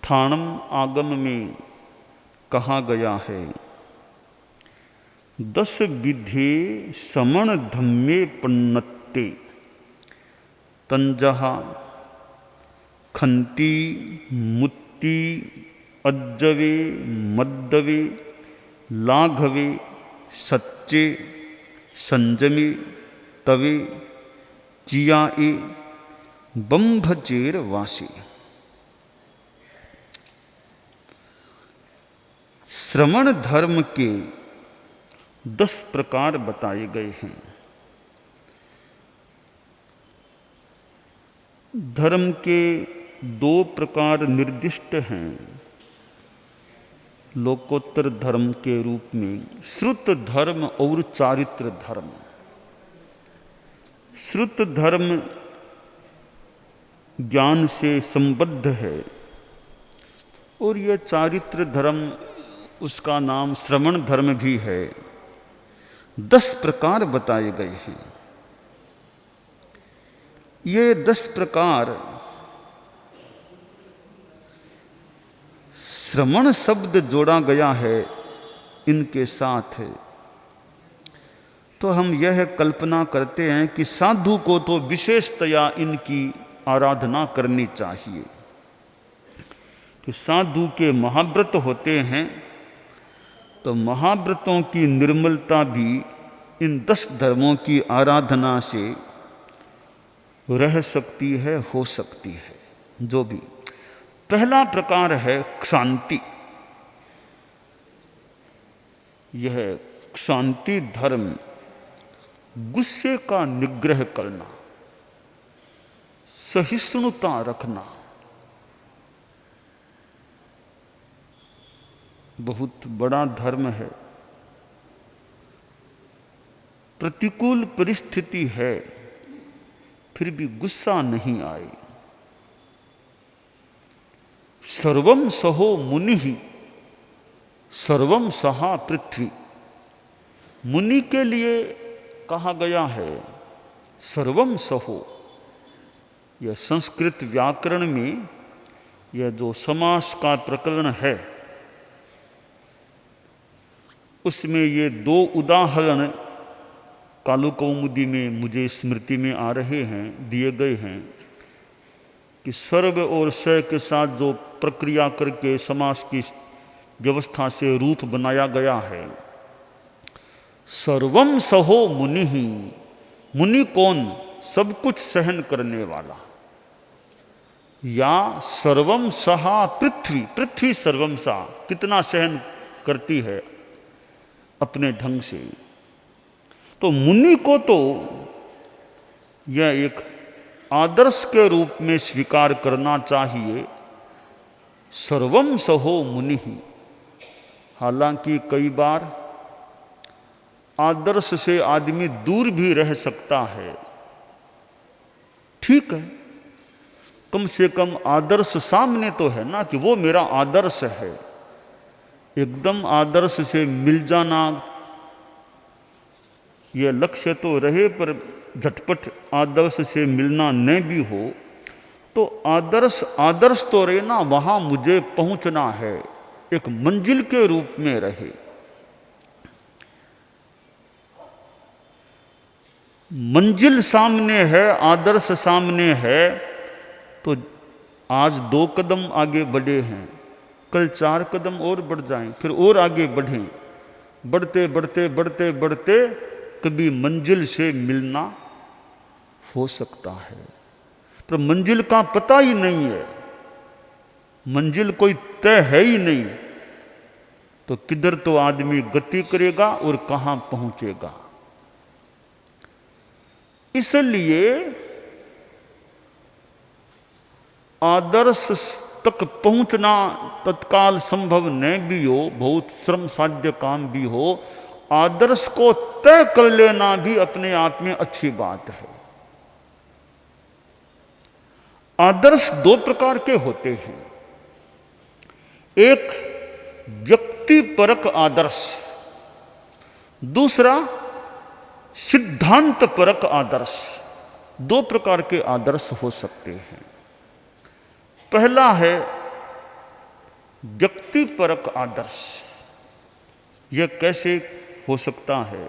ठाणम आगम में कहा गया है, 10 विधे समण धम्मे पन्नत्ते तंजहा खंती मुत्ती अज्जवे मद्दवे लाघवे सच्चे संजमे तवे चियाए बंभचेर वासी। श्रवण धर्म के 10 प्रकार बताए गए हैं। धर्म के 2 प्रकार निर्दिष्ट हैं लोकोत्तर धर्म के रूप में, श्रुत धर्म और चारित्र धर्म। श्रुत धर्म ज्ञान से संबद्ध है और यह चारित्र धर्म, उसका नाम श्रवण धर्म भी है। 10 प्रकार बताए गए हैं। ये 10 प्रकार श्रवण शब्द जोड़ा गया है इनके साथ है, तो हम यह कल्पना करते हैं कि साधु को तो विशेषतया इनकी आराधना करनी चाहिए। तो साधु के महाव्रत होते हैं, तो महाव्रतों की निर्मलता भी इन 10 धर्मों की आराधना से रह सकती है, हो सकती है। जो भी पहला प्रकार है क्षांति। यह क्षांति धर्म गुस्से का निग्रह करना, सहिष्णुता रखना, बहुत बड़ा धर्म है। प्रतिकूल परिस्थिति है फिर भी गुस्सा नहीं आए। सर्वम सहो मुनि ही सर्वम सहा पृथ्वी। मुनि के लिए कहा गया है सर्वम सहो। यह संस्कृत व्याकरण में यह जो समास का प्रकरण है उसमें ये 2 उदाहरण कालुकौमुदी में मुझे स्मृति में आ रहे हैं, दिए गए हैं कि सर्व और स के साथ जो प्रक्रिया करके समास की व्यवस्था से रूप बनाया गया है। सर्वम सहो मुनि ही। मुनि कौन? सब कुछ सहन करने वाला। या सर्वम सहा पृथ्वी। पृथ्वी सर्वम सा, कितना सहन करती है अपने ढंग से। तो मुनि को तो यह एक आदर्श के रूप में स्वीकार करना चाहिए, सर्वम सहो मुनि ही। हालांकि कई बार आदर्श से आदमी दूर भी रह सकता है, ठीक है, कम से कम आदर्श सामने तो है ना कि वो मेरा आदर्श है। एकदम आदर्श से मिल जाना यह लक्ष्य तो रहे, पर झटपट आदर्श से मिलना न भी हो तो आदर्श तो रहे ना, वहां मुझे पहुंचना है, एक मंजिल के रूप में रहे। मंजिल सामने है, आदर्श सामने है, तो आज 2 कदम आगे बढ़े हैं, कल 4 कदम और बढ़ जाएं, फिर और आगे बढ़ें। बढ़ते बढ़ते बढ़ते बढ़ते कभी मंजिल से मिलना हो सकता है, पर मंजिल का पता ही नहीं है, मंजिल कोई तय है ही नहीं, तो किधर तो आदमी गति करेगा और कहां पहुंचेगा। इसलिए आदर्श तक पहुंचना तत्काल संभव न भी हो, बहुत श्रम साध्य काम भी हो, आदर्श को तय कर लेना भी अपने आप में अच्छी बात है। आदर्श 2 प्रकार के होते हैं, एक व्यक्तिपरक आदर्श, दूसरा सिद्धांत परक आदर्श। 2 प्रकार के आदर्श हो सकते हैं। पहला है व्यक्तिपरक आदर्श, यह कैसे हो सकता है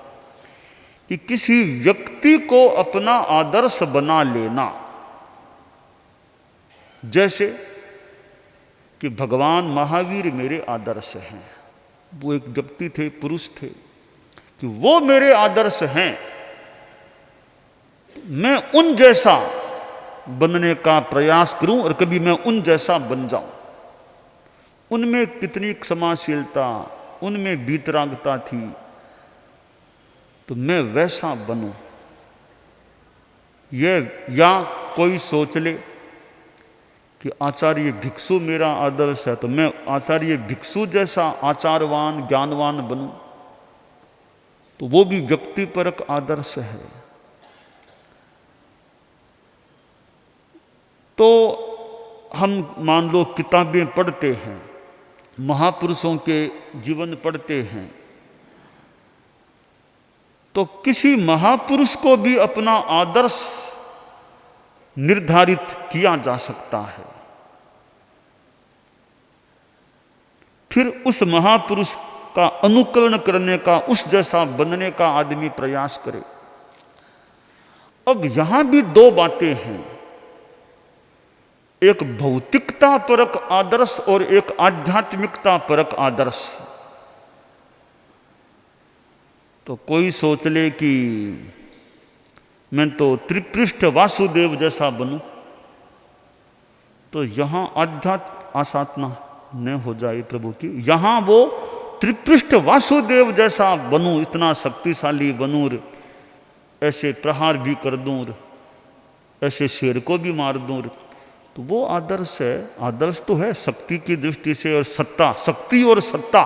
कि किसी व्यक्ति को अपना आदर्श बना लेना। जैसे कि भगवान महावीर मेरे आदर्श हैं, वो एक व्यक्ति थे, पुरुष थे, कि वो मेरे आदर्श हैं, मैं उन जैसा बनने का प्रयास करूं और कभी मैं उन जैसा बन जाऊं। उनमें कितनी क्षमाशीलता, उनमें वीतरागता थी, तो मैं वैसा बनूं। या कोई सोच ले कि आचार्य भिक्षु मेरा आदर्श है, तो मैं आचार्य भिक्षु जैसा आचारवान ज्ञानवान बनूं, तो वो भी व्यक्तिपरक आदर्श है। तो हम मान लो किताबें पढ़ते हैं, महापुरुषों के जीवन पढ़ते हैं, तो किसी महापुरुष को भी अपना आदर्श निर्धारित किया जा सकता है। फिर उस महापुरुष का अनुकरण करने का, उस जैसा बनने का आदमी प्रयास करे। अब यहां भी दो बातें हैं, एक भौतिकता परक आदर्श और एक आध्यात्मिकता परक आदर्श। तो कोई सोच ले कि मैं तो त्रिपृष्ठ वासुदेव जैसा बनूं, तो यहां आध्यात्म आसाधना न हो जाए प्रभु की। यहां वो त्रिपृष्ठ वासुदेव जैसा बनूं, इतना शक्तिशाली बनूं, ऐसे प्रहार भी कर दूं, ऐसे शेर को भी मार दूं, तो वो आदर्श है। आदर्श तो है शक्ति की दृष्टि से और सत्ता, शक्ति और सत्ता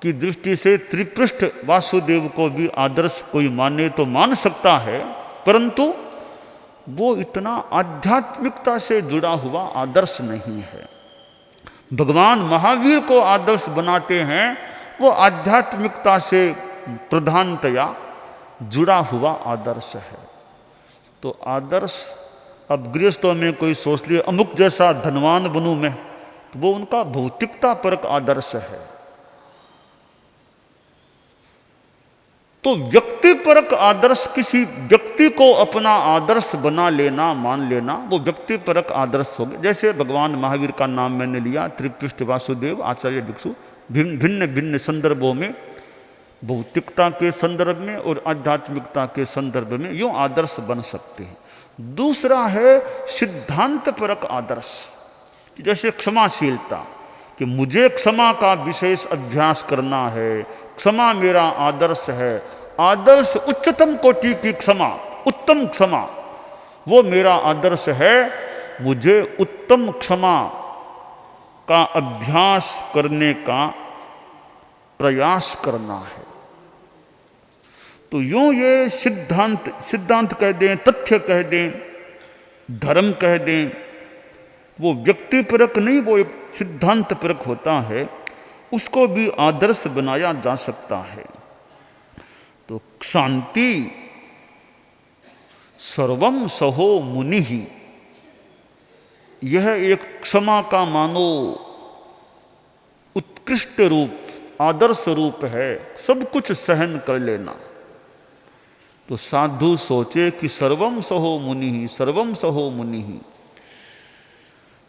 की दृष्टि से त्रिपृष्ठ वासुदेव को भी आदर्श कोई माने तो मान सकता है, परंतु वो इतना आध्यात्मिकता से जुड़ा हुआ आदर्श नहीं है। भगवान महावीर को आदर्श बनाते हैं, वो आध्यात्मिकता से प्रधानतया जुड़ा हुआ आदर्श है। तो आदर्श, अब गृहस्थों में कोई सोच लिए अमुक जैसा धनवान बनूं मैं, तो वो उनका भौतिकता परक आदर्श है। तो व्यक्तिपरक आदर्श, किसी व्यक्ति को अपना आदर्श बना लेना, मान लेना, वो व्यक्तिपरक आदर्श हो गया। जैसे भगवान महावीर का नाम मैंने लिया, त्रिपृष्ठ वासुदेव, आचार्य भिक्षु, भिन्न भिन्न संदर्भों में, भौतिकता के संदर्भ में और आध्यात्मिकता के संदर्भ में यूं आदर्श बन सकते हैं। दूसरा है सिद्धांत परक आदर्श, जैसे क्षमाशीलता, कि मुझे क्षमा का विशेष अभ्यास करना है, क्षमा मेरा आदर्श है। आदर्श उच्चतम कोटि की क्षमा, उत्तम क्षमा, वो मेरा आदर्श है। मुझे उत्तम क्षमा का अभ्यास करने का प्रयास करना है। तो यूं ये सिद्धांत कह दें, तथ्य कह दें, धर्म कह दें, वो व्यक्तिपरक नहीं, वो एक सिद्धांत परक होता है, उसको भी आदर्श बनाया जा सकता है। तो शांति सर्वम सहो मुनि ही, यह एक क्षमा का मानो उत्कृष्ट रूप, आदर्श रूप है, सब कुछ सहन कर लेना। तो साधु सोचे कि सर्वम सहो मुनि ही, सर्वम सहो मुनि ही,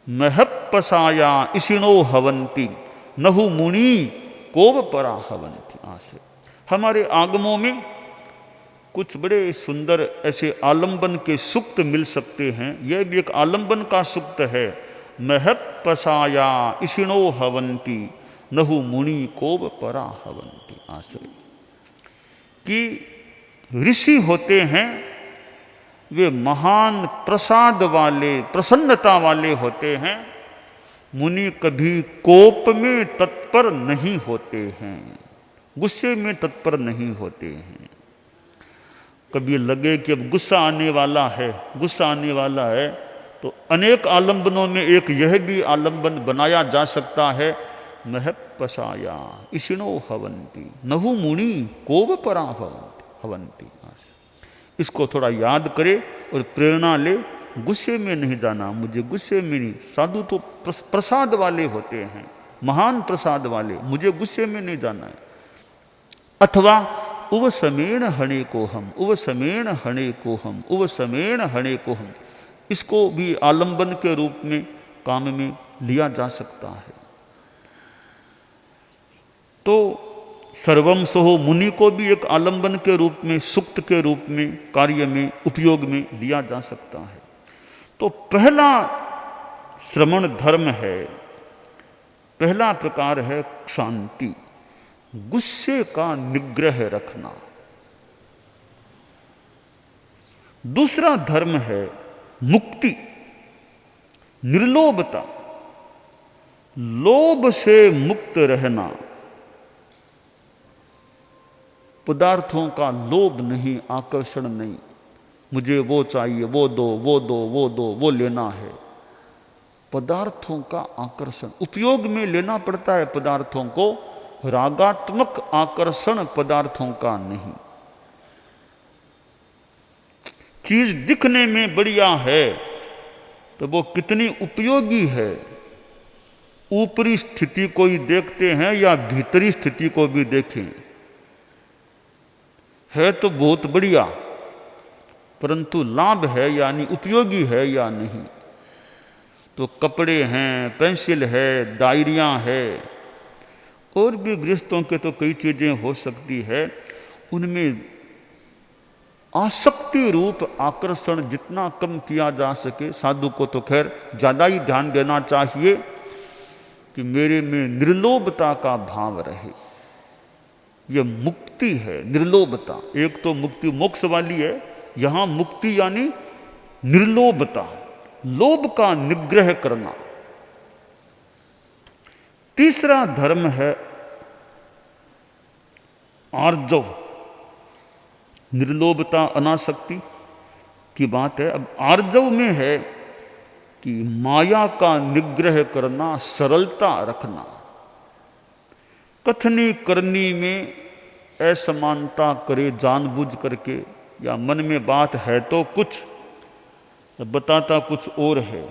महपसाया इसिनो हवंती, नहु मुनि कोव परा हवंती। आशय हमारे आगमों में कुछ बड़े सुंदर ऐसे आलंबन के सूक्त मिल सकते हैं। यह भी एक आलंबन का सूक्त है, महपसाया इसिनो हवंती, नहु मुनि कोव परा हवंती। आशय कि ऋषि होते हैं, वे महान प्रसाद वाले, प्रसन्नता वाले होते हैं। मुनि कभी कोप में तत्पर नहीं होते हैं, गुस्से में तत्पर नहीं होते हैं। कभी लगे कि अब गुस्सा आने वाला है, गुस्सा आने वाला है, तो अनेक आलंबनों में एक यह भी आलंबन बनाया जा सकता है, महपसाया इसिनो हवंती, नहु मुनि कोव परा हवंती। इसको थोड़ा याद करे और प्रेरणा ले गुस्से में नहीं जाना, मुझे गुस्से में नहीं। साधु तो प्रसाद वाले होते हैं, महान प्रसाद वाले, मुझे गुस्से में नहीं जाना है। अथवा उवसमेण हणे को हम, उवसमेण हणे को हम, उवसमेण हणे को हम, इसको भी आलंबन के रूप में काम में लिया जा सकता है। तो सर्वम सोहो मुनि को भी एक आलंबन के रूप में, सुक्त के रूप में, कार्य में, उपयोग में लिया जा सकता है। तो पहला श्रवण धर्म है, पहला प्रकार है क्षांति, गुस्से का निग्रह रखना। दूसरा धर्म है मुक्ति, निर्लोभता, लोभ से मुक्त रहना। पदार्थों का लोभ नहीं, आकर्षण नहीं, मुझे वो चाहिए, वो दो, वो दो, वो दो, वो लेना है। पदार्थों का आकर्षण, उपयोग में लेना पड़ता है पदार्थों को, रागात्मक आकर्षण पदार्थों का नहीं। चीज दिखने में बढ़िया है तो वो कितनी उपयोगी है, ऊपरी स्थिति को ही देखते हैं या भीतरी स्थिति को भी देखें, है तो बहुत बढ़िया, परंतु लाभ है यानी उपयोगी है या नहीं। तो कपड़े हैं, पेंसिल है, डायरियां है, और भी गृहस्थों के तो कई चीजें हो सकती है, उनमें आसक्ति रूप आकर्षण जितना कम किया जा सके। साधु को तो खैर ज्यादा ही ध्यान देना चाहिए कि मेरे में निर्लोभता का भाव रहे। यह मुक्ति है, निर्लोभता। एक तो मुक्ति मोक्ष वाली है, यहां मुक्ति यानी निर्लोभता, लोभ का निग्रह करना। तीसरा धर्म है आर्जव, निर्लोभता अनासक्ति की बात है। अब आर्जव में है कि माया का निग्रह करना, सरलता रखना, कथनी करनी में असमानता करे जानबूझ करके, या मन में बात है तो कुछ, बताता कुछ और है,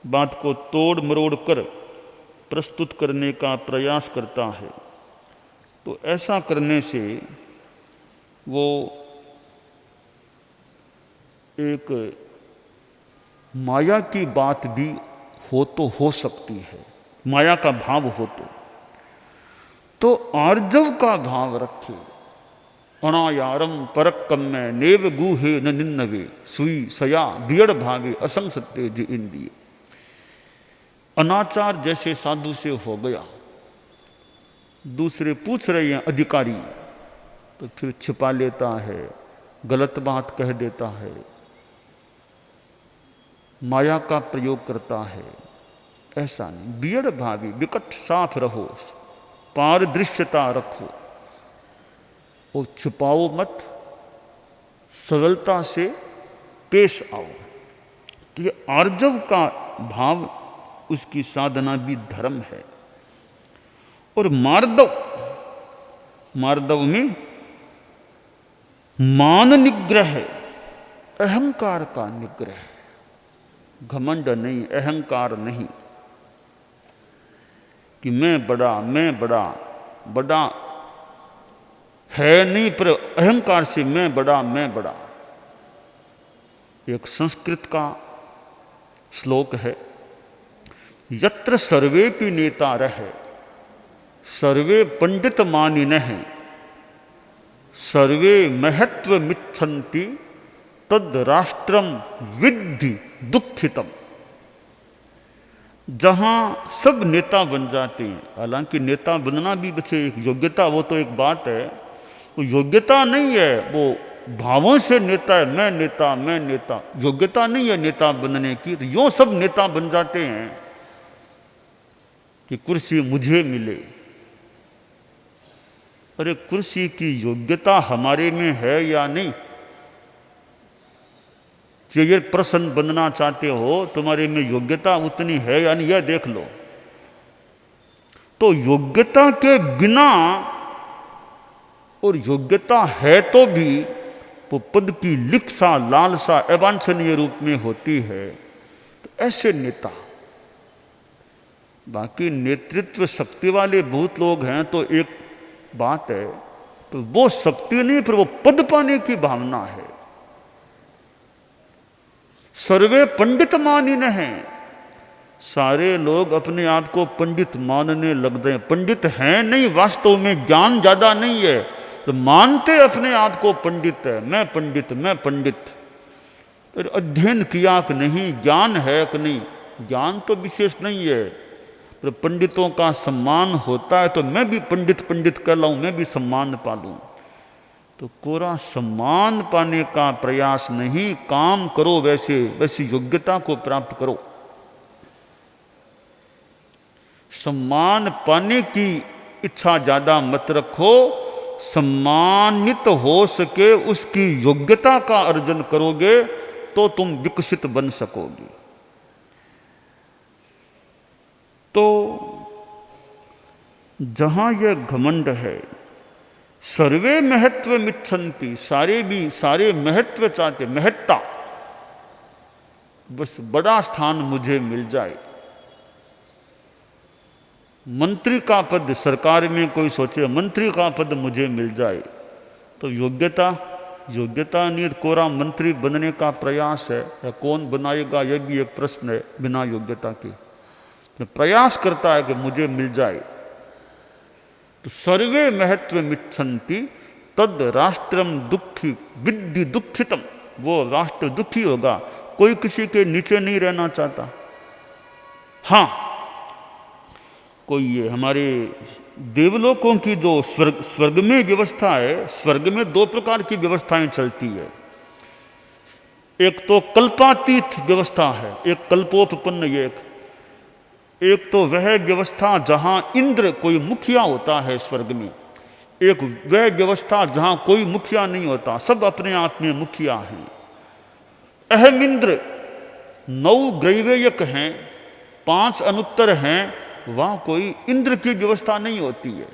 बात को तोड़ मरोड़ कर प्रस्तुत करने का प्रयास करता है। तो ऐसा करने से वो एक माया की बात भी हो तो हो सकती है, माया का भाव हो तो आर्जव का भाव रखे। अनायारम परक्कम में नेव गुहे न निन्नवे, सुई सया बियड़ भागे असंग सत्य जी इंद्रिय। अनाचार जैसे साधु से हो गया, दूसरे पूछ रहे हैं अधिकारी, तो फिर छिपा लेता है, गलत बात कह देता है, माया का प्रयोग करता है। ऐसा नहीं, बियड़ भावी, विकट साफ रहो, पारदृश्यता रखो और छुपाओ मत, सरलता से पेश आओ। तो ये आर्जव का भाव, उसकी साधना भी धर्म है। और मार्दव, मार्दव में मान निग्रह है, अहंकार का निग्रह, घमंड नहीं, अहंकार नहीं कि मैं बड़ा, मैं बड़ा, बड़ा है नहीं, पर अहंकार से मैं बड़ा, मैं बड़ा। एक संस्कृत का श्लोक है, यत्र सर्वेपि नेता रहे, सर्वे पंडित मानिनः, सर्वे महत्व मिच्छन्ति, तद राष्ट्रम विद्धि दुखितम। जहां सब नेता बन जाते हैं, हालांकि नेता बनना भी बचे एक योग्यता, वो तो एक बात है, वो योग्यता नहीं है, वो भावों से नेता है, मैं नेता, मैं नेता, योग्यता नहीं है नेता बनने की। तो यूं सब नेता बन जाते हैं कि कुर्सी मुझे मिले। अरे कुर्सी की योग्यता हमारे में है या नहीं? चेयरपर्सन बनना चाहते हो, तुम्हारे में योग्यता उतनी है या नहीं, यह देख लो। तो योग्यता के बिना, और योग्यता है तो भी वो पद की लिप्सा लालसा अवांछनीय रूप में होती है, तो ऐसे नेता, बाकी नेतृत्व शक्ति वाले बहुत लोग हैं तो एक बात है, तो वो शक्ति नहीं, फिर वो पद पाने की भावना है। सर्वे पंडित मानिन हैं, सारे लोग अपने आप को पंडित मानने लग गए। पंडित हैं नहीं, वास्तव में ज्ञान ज्यादा नहीं है, तो मानते अपने आप को पंडित है, मैं पंडित मैं पंडित। तो अध्ययन किया कि नहीं, ज्ञान है कि नहीं, ज्ञान तो विशेष नहीं है, तो पंडितों का सम्मान होता है, तो मैं भी पंडित पंडित कहलाऊं, मैं भी सम्मान पालूं। तो कोरा सम्मान पाने का प्रयास नहीं, काम करो, वैसी योग्यता को प्राप्त करो। सम्मान पाने की इच्छा ज्यादा मत रखो, सम्मानित हो सके उसकी योग्यता का अर्जन करोगे तो तुम विकसित बन सकोगे। तो जहां यह घमंड है, सर्वे महत्व मिच्छन्ति, सारे महत्व चाहते, महत्ता, बस बड़ा स्थान मुझे मिल जाए। मंत्री का पद, सरकार में कोई सोचे मंत्री का पद मुझे मिल जाए, तो योग्यता नहीं, कोरा मंत्री बनने का प्रयास है, या कौन बनाएगा यह भी एक प्रश्न है। बिना योग्यता के तो प्रयास करता है कि मुझे मिल जाए। तो सर्वे महत्व मिच्छन्ति तद राष्ट्रम दुखी विद्धि दुखितम, वो राष्ट्र दुखी होगा, कोई किसी के नीचे नहीं रहना चाहता। हाँ, कोई ये हमारे देवलोकों की जो स्वर्ग में व्यवस्था है, स्वर्ग में दो प्रकार की व्यवस्थाएं चलती है। एक तो कल्पातीत व्यवस्था है, एक कल्पोत्पन्न, एक तो वह व्यवस्था जहां इंद्र कोई मुखिया होता है स्वर्ग में, एक वह व्यवस्था जहां कोई मुखिया नहीं होता, सब अपने आप में मुखिया हैं। अहम इंद्र 9 ग्रैवेयक हैं, 5 अनुत्तर हैं, वहां कोई इंद्र की व्यवस्था नहीं होती है,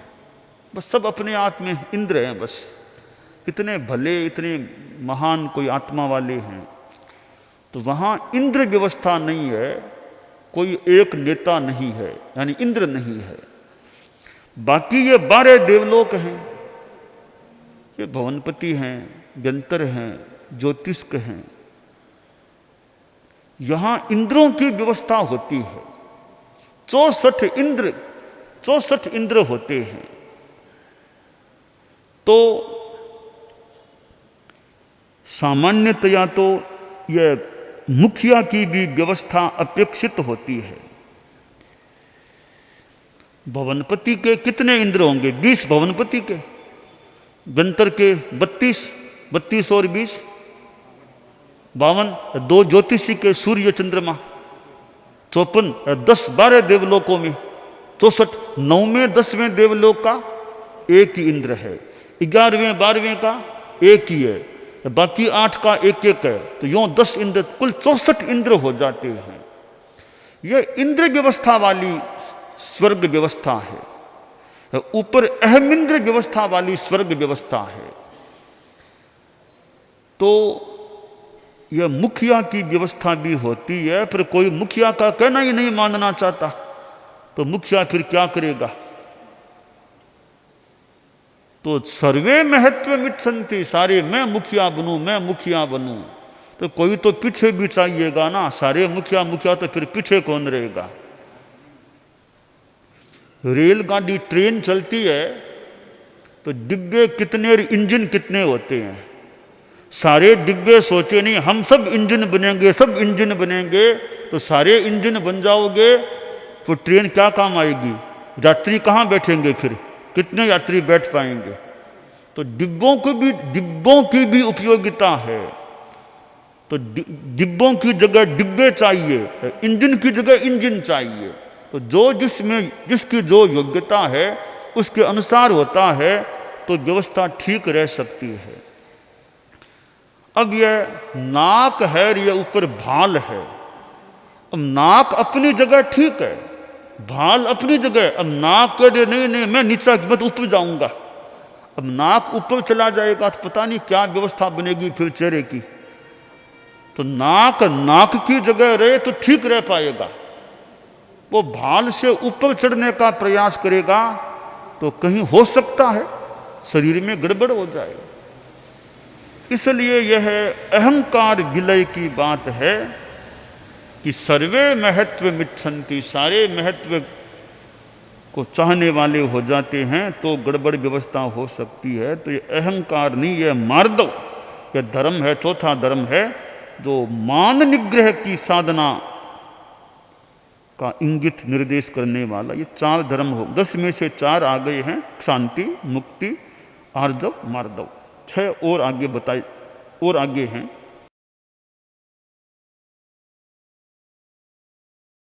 बस सब अपने आप में इंद्र हैं। बस इतने भले, इतने महान कोई आत्मा वाले हैं, तो वहां इंद्र व्यवस्था नहीं है, कोई एक नेता नहीं है, यानी इंद्र नहीं है। बाकी ये 12 देवलोक हैं, ये भवनपति हैं, यंत्र हैं, ज्योतिष्क हैं, यहां इंद्रों की व्यवस्था होती है। 64 इंद्र होते हैं। तो सामान्यतया तो यह मुखिया की भी व्यवस्था अपेक्षित होती है। भवनपति के कितने इंद्र होंगे? 20 भवनपति के, यंत्र के 32 और 20 52, 2 ज्योतिषी के सूर्य चंद्रमा 54, 10-12 देवलोकों में 64, 9वें 10वें देवलोक का एक ही इंद्र है, 11वें 12वें का एक ही है, बाकी 8 का एक है, तो यूं 10 इंद्र, कुल 64 इंद्र हो जाते हैं। यह इंद्र व्यवस्था वाली स्वर्ग व्यवस्था है। ऊपर अहमिंद्र व्यवस्था वाली स्वर्ग व्यवस्था है। तो यह मुखिया की व्यवस्था भी होती है, फिर कोई मुखिया का कहना ही नहीं मानना चाहता, तो मुखिया फिर क्या करेगा? तो सर्वे महत्व मिच्छन्ति, सारे मैं मुखिया बनूं, तो कोई तो पीछे भी चाहिएगा ना। सारे मुखिया तो फिर पीछे कौन रहेगा? रेलगाड़ी, ट्रेन चलती है तो डिब्बे कितने और इंजन कितने होते हैं? सारे डिब्बे सोचे नहीं हम सब इंजन बनेंगे, तो सारे इंजन बन जाओगे तो ट्रेन क्या काम आएगी? यात्री कहाँ बैठेंगे? फिर कितने यात्री बैठ पाएंगे? तो डिब्बों की भी उपयोगिता है। तो डिब्बों की जगह डिब्बे चाहिए, इंजन की जगह इंजन चाहिए। तो जिसकी जो योग्यता है उसके अनुसार होता है, तो व्यवस्था ठीक रह सकती है। अब यह नाक है, यह ऊपर भाल है। अब नाक अपनी जगह ठीक है, भाल अपनी जगह। अब नाक कह दे नहीं मैं नीचा मत ऊपर जाऊंगा, अब नाक ऊपर चला जाएगा तो पता नहीं क्या व्यवस्था बनेगी फिर चेहरे की। तो नाक नाक की जगह रहे तो ठीक रह पाएगा। वो भाल से ऊपर चढ़ने का प्रयास करेगा तो कहीं हो सकता है शरीर में गड़बड़ हो जाए। इसलिए यह अहंकार विलय की बात है कि सर्वे महत्व मिच्छन्ति, सारे महत्व को चाहने वाले हो जाते हैं तो गड़बड़ व्यवस्था हो सकती है। तो ये अहंकार नहीं, यह मार्दव, यह धर्म है, चौथा धर्म है जो मान निग्रह की साधना का इंगित निर्देश करने वाला। ये 4 धर्म हो, 10 में से 4 आ गए हैं, शांति, मुक्ति, आर्जव, मार्दव। 6 और आगे बताए और आगे हैं।